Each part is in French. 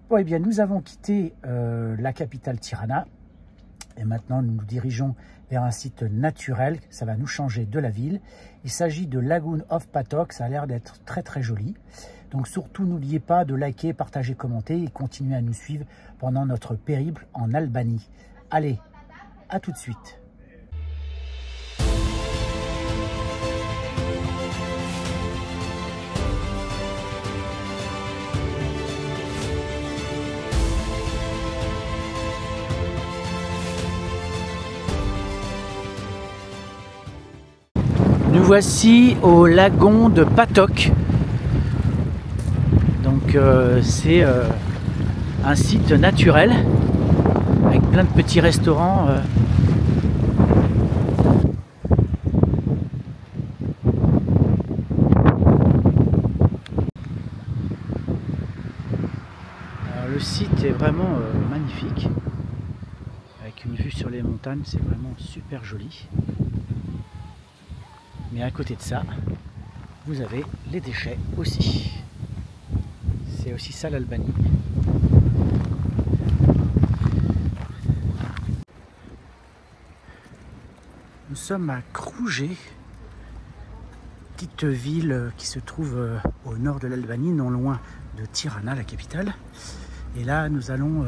Bon, eh bien, nous avons quitté la capitale Tirana et maintenant nous nous dirigeons vers un site naturel. Ça va nous changer de la ville. Il s'agit de Lagoon of Patok. Ça a l'air d'être très très joli. Donc surtout, n'oubliez pas de liker, partager, commenter et continuer à nous suivre pendant notre périple en Albanie. Allez, à tout de suite. Nous voici au lagon de Patok. Donc c'est un site naturel avec plein de petits restaurants. Alors, le site est vraiment magnifique avec une vue sur les montagnes, c'est vraiment super joli. Mais à côté de ça, vous avez les déchets aussi. C'est aussi ça l'Albanie. Nous sommes à Kruge, petite ville qui se trouve au nord de l'Albanie, non loin de Tirana, la capitale. Et là, nous allons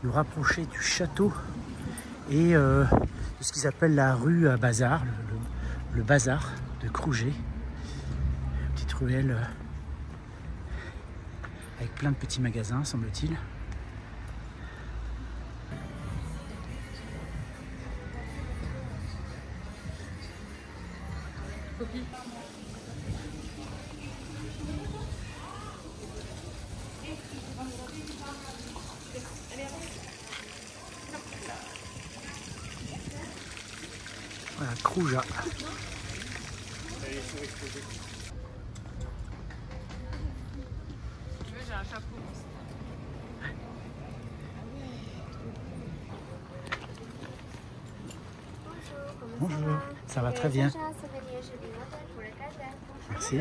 nous rapprocher du château et de ce qu'ils appellent la rue à bazar, le bazar de Kruge. Petite ruelle avec plein de petits magasins, semble-t-il. Voilà, Kruja. J'ai un chapeau. Bonjour, ça va très bien. Merci.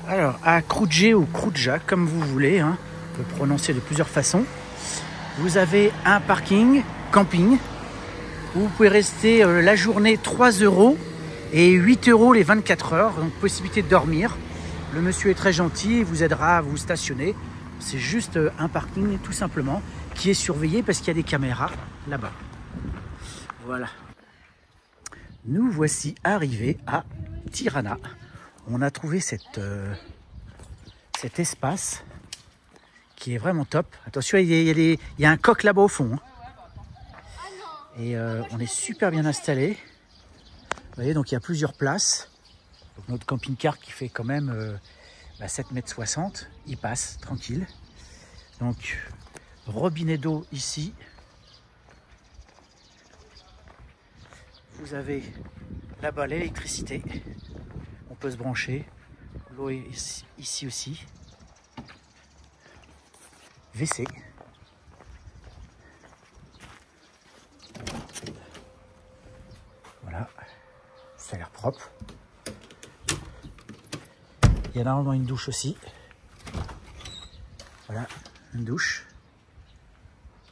Alors, à Kruge ou Kruja, comme vous voulez, hein, on peut prononcer de plusieurs façons. Vous avez un parking, camping, où vous pouvez rester la journée 3 € et 8 € les 24 heures. Donc, possibilité de dormir. Le monsieur est très gentil, il vous aidera à vous stationner. C'est juste un parking, tout simplement, qui est surveillé parce qu'il y a des caméras là-bas. Voilà. Nous voici arrivés à Tirana. On a trouvé cet espace qui est vraiment top. Attention, il y a un coq là-bas au fond. Hein. Et on est super bien installé. Vous voyez, donc il y a plusieurs places. Donc, notre camping-car qui fait quand même 7,60 m, il passe tranquille. Donc, robinet d'eau ici. Vous avez là-bas l'électricité. On peut se brancher. L'eau est ici aussi. WC. Voilà. Ça a l'air propre. Il y a normalement une douche aussi. Voilà, une douche.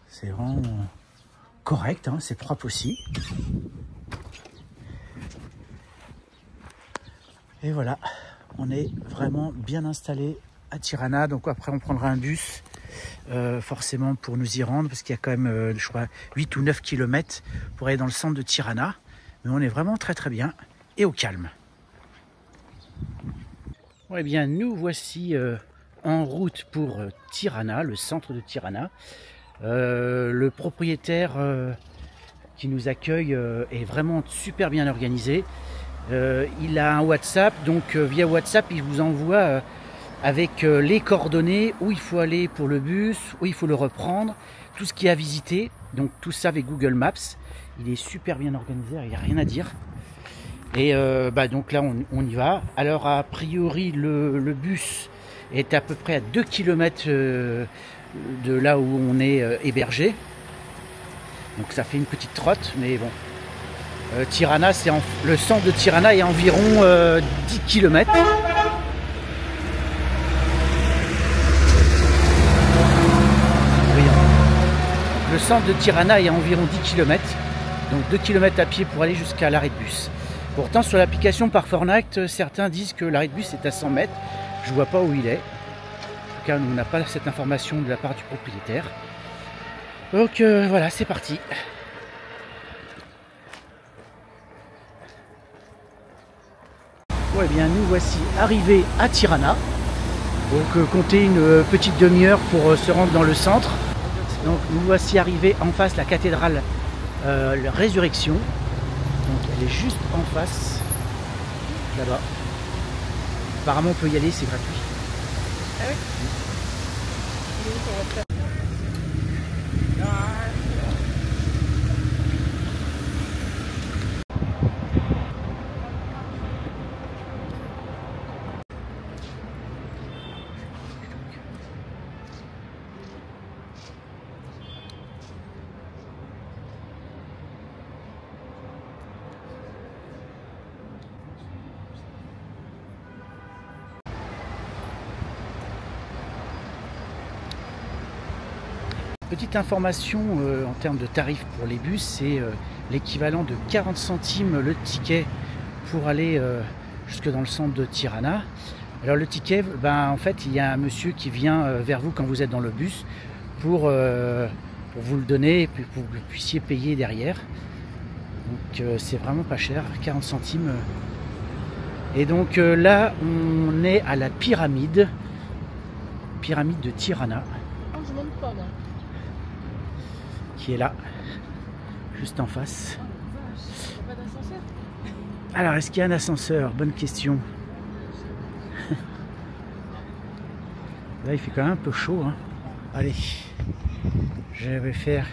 C'est vraiment correct, hein, c'est propre aussi. Et voilà, on est vraiment bien installé à Tirana. Donc après, on prendra un bus forcément pour nous y rendre, parce qu'il y a quand même, je crois, 8 ou 9 km pour aller dans le centre de Tirana. Mais on est vraiment très très bien et au calme. Bon, eh bien, nous voici en route pour Tirana, le centre de Tirana. Le propriétaire qui nous accueille est vraiment super bien organisé. Il a un WhatsApp, donc via WhatsApp il vous envoie avec les coordonnées où il faut aller pour le bus, où il faut le reprendre, tout ce qu'il y a à visiter, donc tout ça avec Google Maps. Il est super bien organisé, il n'y a rien à dire. Et donc là on y va. Alors a priori le bus est à peu près à 2 km de là où on est hébergé. Donc ça fait une petite trotte, mais bon. Tirana, le centre de Tirana est à environ 10 km. Le centre de Tirana est à environ 10 km. Donc 2 km à pied pour aller jusqu'à l'arrêt de bus. Pourtant sur l'application Park4Night, certains disent que l'arrêt de bus est à 100 mètres. Je ne vois pas où il est. En tout cas, on n'a pas cette information de la part du propriétaire. Donc voilà, c'est parti. Ouais, bien, nous voici arrivés à Tirana. Donc comptez une petite demi-heure pour se rendre dans le centre. Donc nous voici arrivés en face de la cathédrale la Résurrection. Donc elle est juste en face, là-bas. Apparemment on peut y aller, c'est gratuit. Ah oui. Petite information en termes de tarifs pour les bus, c'est l'équivalent de 40 centimes le ticket pour aller jusque dans le centre de Tirana. Alors le ticket, en fait, il y a un monsieur qui vient vers vous quand vous êtes dans le bus pour vous le donner et puis pour que vous puissiez payer derrière. Donc c'est vraiment pas cher, 40 centimes. Et donc là, on est à la pyramide de Tirana. Oh, je monte pas, moi. Qui est là, juste en face. Il n'y a pas d'ascenseur? Alors, est-ce qu'il y a un ascenseur? Bonne question. Là, il fait quand même un peu chaud, hein. Allez, je vais faire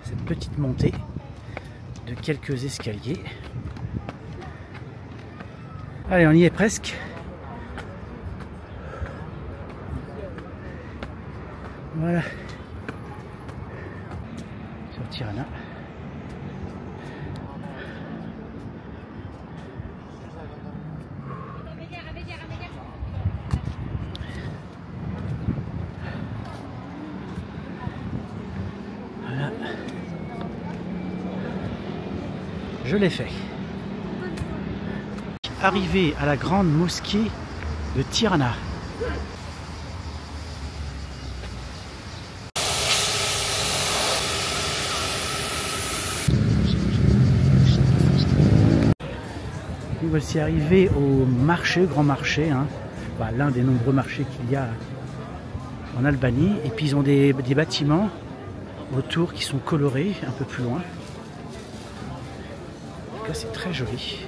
cette petite montée de quelques escaliers. Allez, on y est presque. Voilà. Sur Tirana. Voilà. Je l'ai fait. Arrivé à la grande mosquée de Tirana. Nous voici arrivés au marché, grand marché, hein. L'un des nombreux marchés qu'il y a en Albanie. Et puis ils ont des bâtiments autour qui sont colorés un peu plus loin. En tout cas, c'est très joli.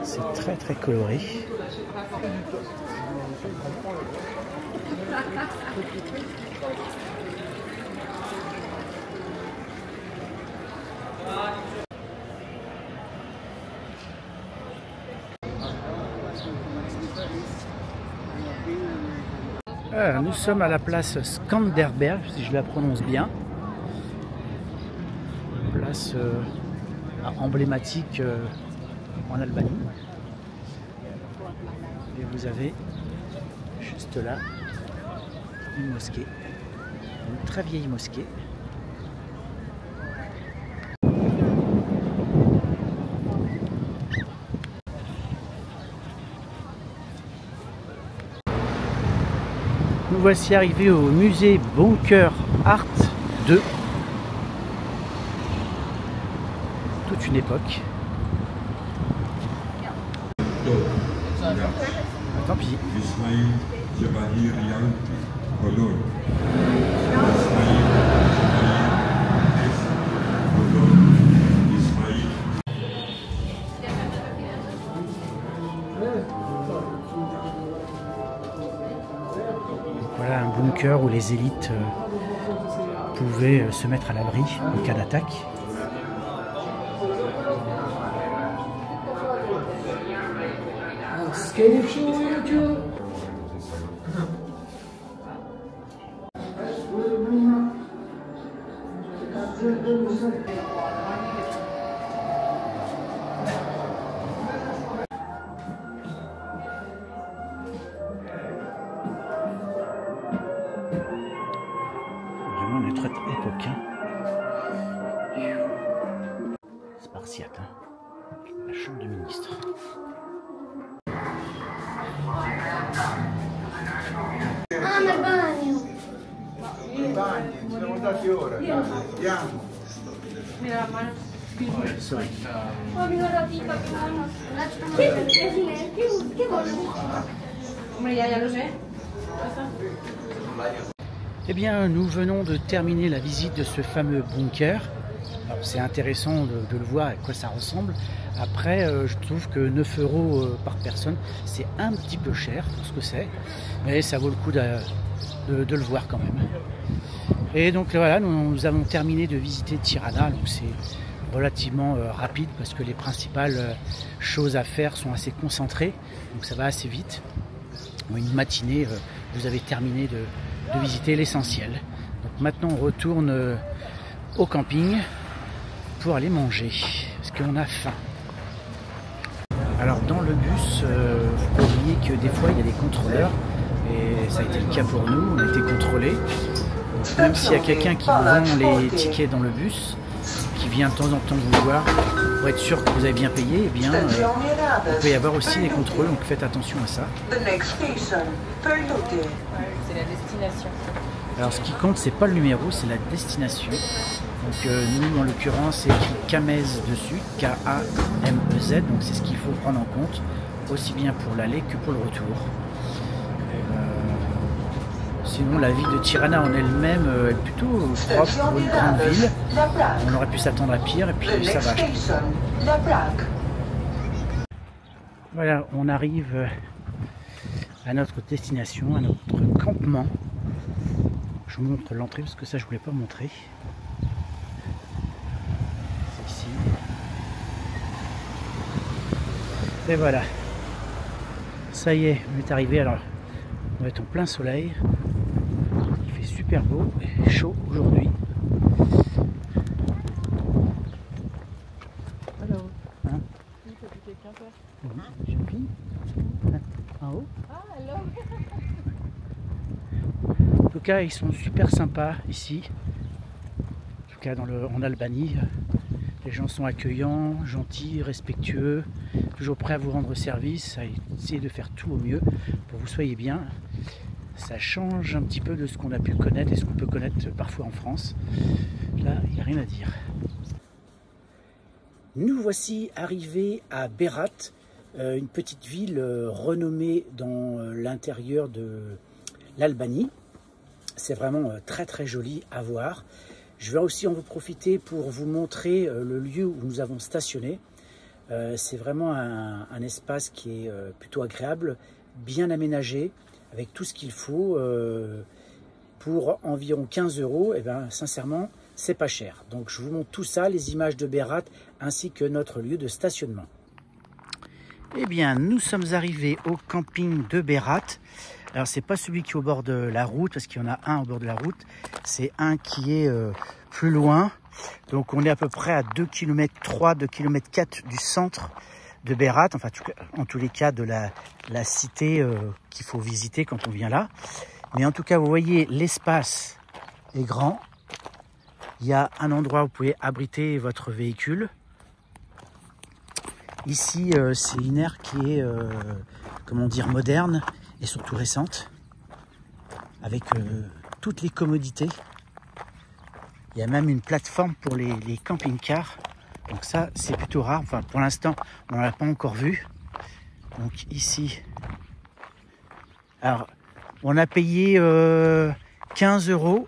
C'est très très coloré. Alors, nous sommes à la place Skanderberg, si je la prononce bien. Place emblématique en Albanie. Et vous avez juste là une mosquée, une très vieille mosquée. Nous voici arrivés au musée Bunker Art 2. Toute une époque. Tant pis. Voilà un bunker où les élites pouvaient se mettre à l'abri en cas d'attaque. Vraiment une traite époque. Spartiate, hein. La chambre du ministre. Ah, nel bagno. I bagni, siamo andati ora, andiamo. Sorry. Ho ricordato i papà. Che voglio? Eh bien, nous venons de terminer la visite de ce fameux bunker. C'est intéressant de le voir, à quoi ça ressemble. Après, je trouve que 9 € par personne, c'est un petit peu cher pour ce que c'est. Mais ça vaut le coup de le voir quand même. Et donc voilà, nous avons terminé de visiter Tirana. Donc c'est relativement rapide parce que les principales choses à faire sont assez concentrées. Donc ça va assez vite. En une matinée, vous avez terminé de visiter l'essentiel. Donc maintenant, on retourne au camping pour aller manger parce qu'on a faim. Alors dans le bus, faut pas oublier que des fois il y a des contrôleurs et ça a été le cas pour nous, on a été contrôlés. Donc, même s'il y a quelqu'un qui vend les tickets dans le bus, qui vient de temps en temps vous voir pour être sûr que vous avez bien payé, eh bien il peut y avoir aussi des contrôles, donc faites attention à ça. C'est la destination. Alors ce qui compte, c'est pas le numéro, c'est la destination. Donc nous en l'occurrence c'est écrit Kamez dessus, K-A-M-E-Z, donc c'est ce qu'il faut prendre en compte, aussi bien pour l'aller que pour le retour. Sinon la ville de Tirana en elle-même est plutôt propre pour une grande ville. On aurait pu s'attendre à pire et puis ça va. Voilà, on arrive à notre destination, à notre campement. Je vous montre l'entrée parce que ça je voulais pas montrer. C'est ici. Et voilà. Ça y est, on est arrivé. Alors, on va être en plein soleil. Il fait super beau et chaud aujourd'hui. Alors, Hein? il faut que quelqu'un fasse. Oui, jeune fille. En haut. Ah, alors. En tout cas, ils sont super sympas ici. En tout cas, en Albanie, les gens sont accueillants, gentils, respectueux, toujours prêts à vous rendre service, à essayer de faire tout au mieux pour que vous soyez bien. Ça change un petit peu de ce qu'on a pu connaître et ce qu'on peut connaître parfois en France. Là, il n'y a rien à dire. Nous voici arrivés à Berat, une petite ville renommée dans l'intérieur de l'Albanie. C'est vraiment très très joli à voir. Je vais aussi en vous profiter pour vous montrer le lieu où nous avons stationné. C'est vraiment un espace qui est plutôt agréable, bien aménagé, avec tout ce qu'il faut pour environ 15 €. Et bien sincèrement, c'est pas cher. Donc je vous montre tout ça, les images de Berat ainsi que notre lieu de stationnement. Eh bien, nous sommes arrivés au camping de Berat. Alors, c'est pas celui qui est au bord de la route, parce qu'il y en a un au bord de la route. C'est un qui est plus loin. Donc, on est à peu près à 2,3 km, 2,4 km du centre de Berat. Enfin, en tous les cas, de la cité qu'il faut visiter quand on vient là. Mais en tout cas, vous voyez, l'espace est grand. Il y a un endroit où vous pouvez abriter votre véhicule. Ici, c'est une aire qui est, comment dire, moderne et surtout récente, avec toutes les commodités. Il y a même une plateforme pour les camping-cars. Donc ça, c'est plutôt rare. Enfin, pour l'instant, on n'en a pas encore vu. Donc ici, alors on a payé 15 €.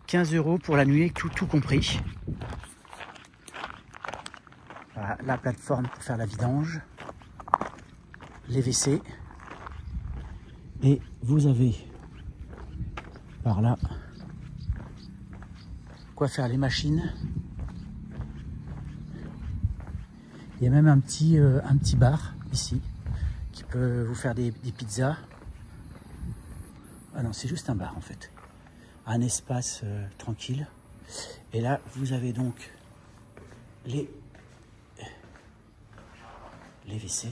15 € pour la nuit, tout compris. Voilà, la plateforme pour faire la vidange, les WC. Et vous avez par là quoi faire les machines. Il y a même un petit bar ici qui peut vous faire des pizzas. Ah non, c'est juste un bar en fait. Un espace tranquille. Et là, vous avez donc les WC,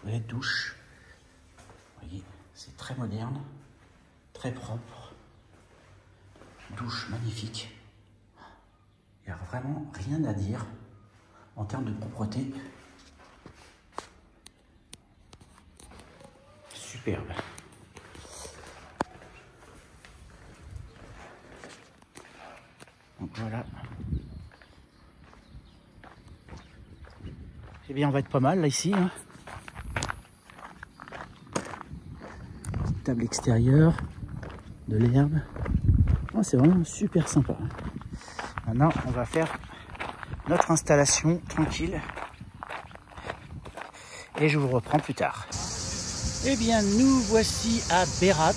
les douches. Vous voyez, c'est très moderne, très propre. Douche magnifique. Il n'y a vraiment rien à dire en termes de propreté. Superbe. Donc voilà. Eh bien, on va être pas mal là ici. Hein. Petite table extérieure, de l'herbe. Oh, c'est vraiment super sympa. Maintenant, on va faire notre installation tranquille. Et je vous reprends plus tard. Eh bien, nous voici à Berat.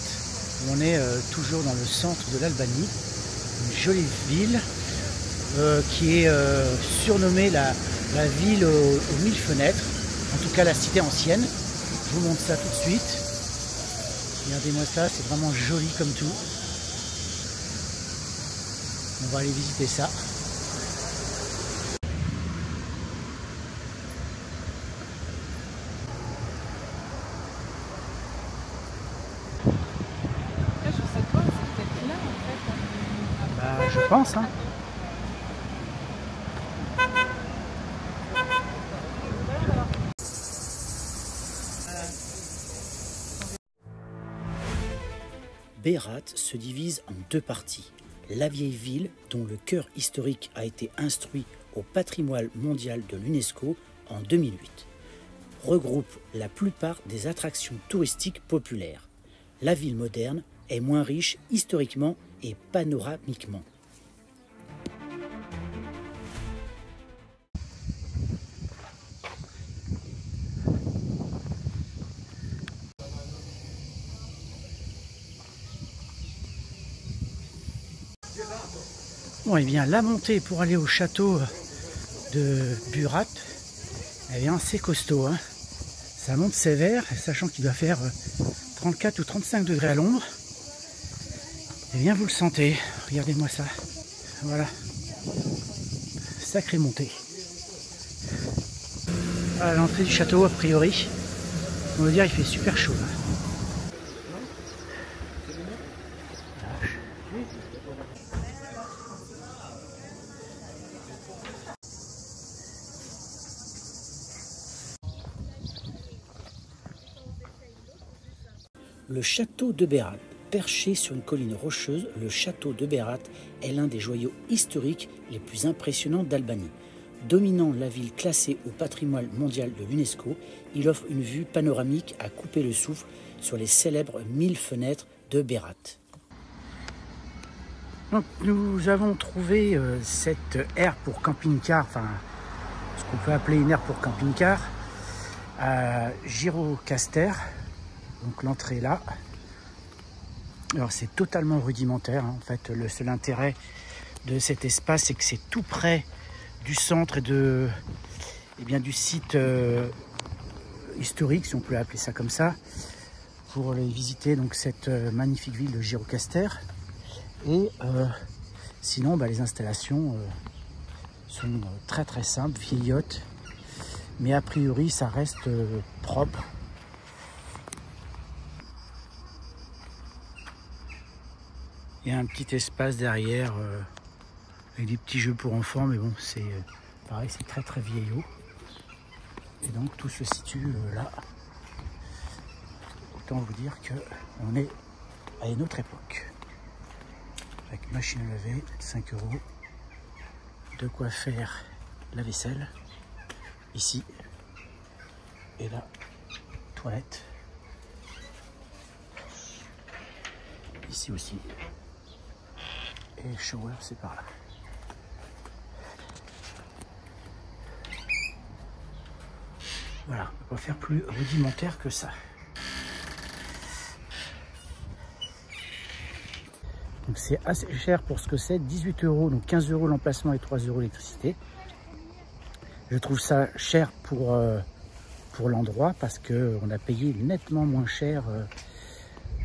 On est toujours dans le centre de l'Albanie. Une jolie ville qui est surnommée la ville aux 1000 fenêtres, en tout cas la cité ancienne. Je vous montre ça tout de suite. Regardez-moi ça, c'est vraiment joli comme tout. On va aller visiter ça. Je pense, hein. Berat se divise en deux parties. La vieille ville, dont le cœur historique a été instruit au patrimoine mondial de l'UNESCO en 2008, regroupe la plupart des attractions touristiques populaires. La ville moderne est moins riche historiquement et panoramiquement. Bon, et bien la montée pour aller au château de Berat, eh bien c'est costaud, hein. Ça monte sévère, sachant qu'il doit faire 34 ou 35 degrés à l'ombre. Eh bien vous le sentez, regardez-moi ça. Voilà, sacrée montée. À l'entrée du château, a priori, on va dire il fait super chaud là. Le château de Berat, perché sur une colline rocheuse, le château de Berat est l'un des joyaux historiques les plus impressionnants d'Albanie. Dominant la ville classée au patrimoine mondial de l'UNESCO, il offre une vue panoramique à couper le souffle sur les célèbres 1000 fenêtres de Berat. Donc, nous avons trouvé cette aire pour camping-car, enfin ce qu'on peut appeler une aire pour camping-car, à Gjirokastër. Donc l'entrée est là. Alors c'est totalement rudimentaire, hein. En fait le seul intérêt de cet espace c'est que c'est tout près du centre et de, eh bien, du site historique, si on peut appeler ça comme ça, pour aller visiter donc cette magnifique ville de Gjirokastër. Et sinon les installations sont très très simples, vieillottes, mais a priori ça reste propre. Il y a un petit espace derrière avec des petits jeux pour enfants, mais bon, c'est pareil, c'est très très vieillot. Et donc tout se situe là. Autant vous dire qu'on est à une autre époque. Avec machine à laver, 5 €. De quoi faire la vaisselle. Ici. Et là, toilette. Ici aussi. Et le shower, c'est par là. Voilà, on ne peut pas faire plus rudimentaire que ça. Donc c'est assez cher pour ce que c'est, 18 €, donc 15 € l'emplacement et 3 € l'électricité. Je trouve ça cher pour l'endroit parce qu'on a payé nettement moins cher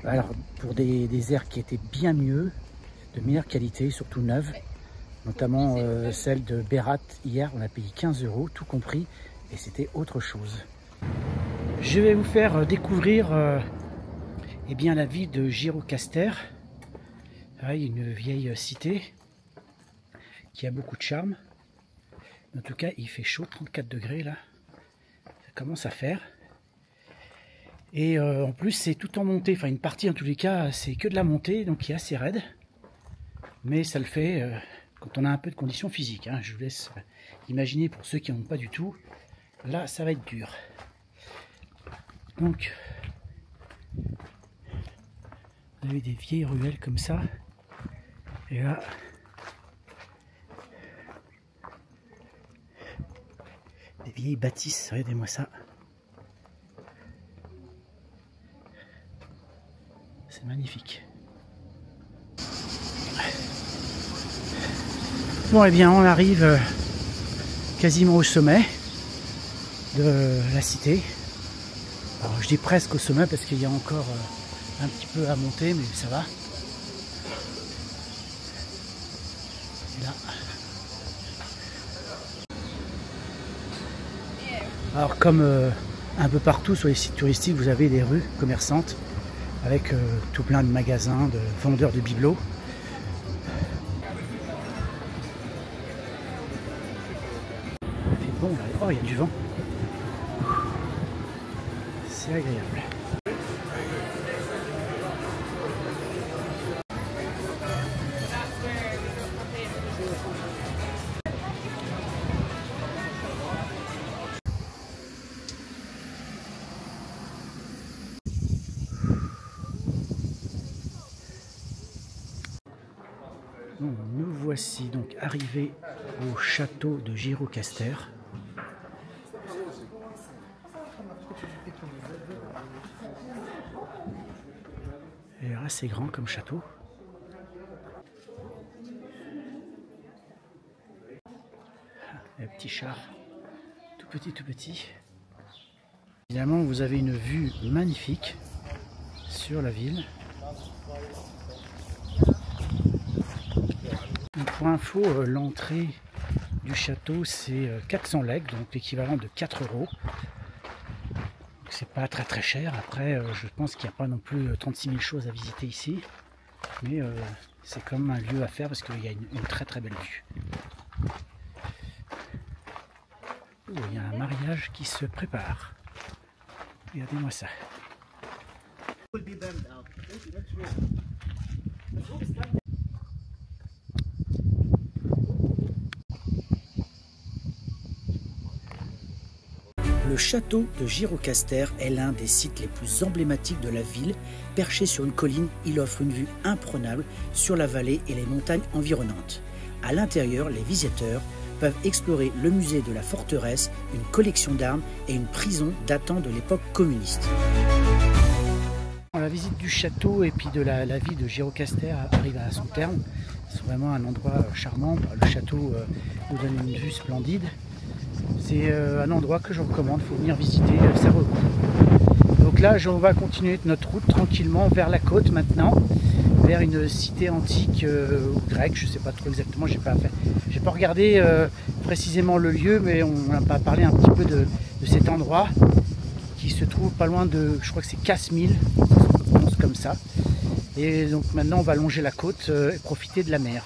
alors pour des aires qui étaient bien mieux, de meilleure qualité, surtout neuves, notamment celle de Berat hier, on a payé 15 € tout compris et c'était autre chose. Je vais vous faire découvrir eh bien, la ville de Gjirokastër. Une vieille cité qui a beaucoup de charme. En tout cas, il fait chaud, 34 degrés là. Ça commence à faire. Et en plus, c'est tout en montée. Enfin, une partie en tous les cas, c'est que de la montée, donc qui est assez raide. Mais ça le fait quand on a un peu de conditions physiques. Hein. Je vous laisse imaginer pour ceux qui n'en ont pas du tout. Là, ça va être dur. Donc, vous avez des vieilles ruelles comme ça. Et là, des vieilles bâtisses, regardez-moi ça. C'est magnifique. Bon, eh bien, on arrive quasiment au sommet de la cité. Alors, je dis presque au sommet parce qu'il y a encore un petit peu à monter, mais ça va. Là. Alors comme un peu partout sur les sites touristiques, vous avez des rues commerçantes avec tout plein de magasins, de vendeurs de bibelots. Il fait bon là. Oh, il y a du vent. C'est agréable. Bon, nous voici donc arrivés au château de Gjirokastër. Il est assez grand comme château. Un petit char, tout petit. Évidemment, vous avez une vue magnifique sur la ville. Pour info, l'entrée du château c'est 400 legs, donc l'équivalent de 4 €. C'est pas très cher. Après, je pense qu'il n'y a pas non plus 36 000 choses à visiter ici, mais c'est quand même un lieu à faire parce qu'il y a une très belle vue. Oh, il y a un mariage qui se prépare. Regardez-moi ça. Le château de Gjirokastër est l'un des sites les plus emblématiques de la ville. Perché sur une colline, il offre une vue imprenable sur la vallée et les montagnes environnantes. À l'intérieur, les visiteurs peuvent explorer le musée de la forteresse, une collection d'armes et une prison datant de l'époque communiste. La visite du château et puis de la ville de Gjirokastër arrive à son terme. C'est vraiment un endroit charmant. Le château vous donne une vue splendide. C'est un endroit que je recommande, il faut venir visiter, ça vaut le coup. Donc là, on va continuer notre route tranquillement vers la côte maintenant, vers une cité antique ou grecque, je ne sais pas trop exactement, j'ai pas regardé précisément le lieu, mais on a parlé un petit peu de cet endroit qui se trouve pas loin de, je crois que c'est Kasmil, comme ça. Et donc maintenant on va longer la côte et profiter de la mer.